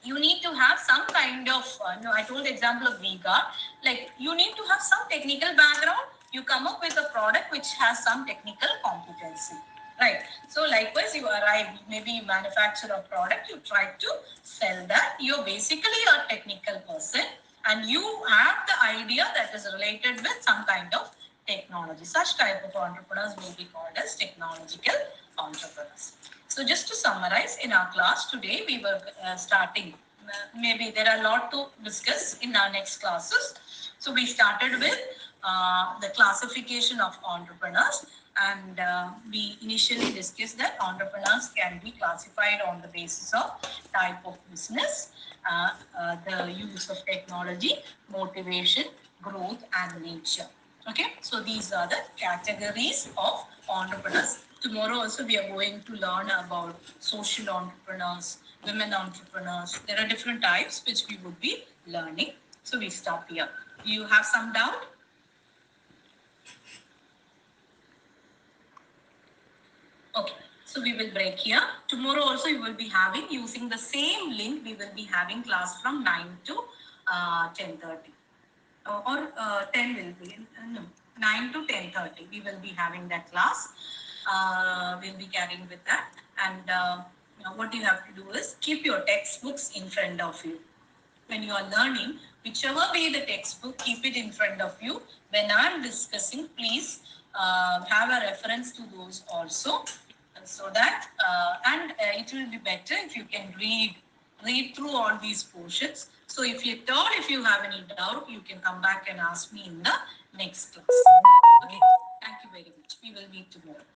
A: you need to have some kind of I told the example of Vega, like you need to have some technical background. You come up with a product which has some technical competency, right? So likewise, you arrive, maybe you manufacture a product, you try to sell that. You're basically a technical person and you have the idea that is related with some kind of technology. Such type of entrepreneurs will be called as technological entrepreneurs. So just to summarize, in our class today, we were starting, maybe there are a lot to discuss in our next classes. So we started with the classification of entrepreneurs, and we initially discussed that entrepreneurs can be classified on the basis of type of business, the use of technology, motivation, growth, and nature. Okay, so these are the categories of entrepreneurs. Tomorrow also we are going to learn about social entrepreneurs, women entrepreneurs. There are different types which we would be learning. So we stop here. Do you have some doubt? Okay, so we will break here. Tomorrow also you will be having, using the same link, we will be having class from 9 to 10:30. Or 10 will be, no, 9 to 10:30. We will be having that class. We'll be carrying with that. And what you have to do is keep your textbooks in front of you. When you are learning, whichever way the textbook, keep it in front of you. When I'm discussing, please have a reference to those also, so that it will be better if you can read through all these portions. So if you have any doubt, you can come back and ask me in the next class. Okay, thank you very much. We will meet tomorrow.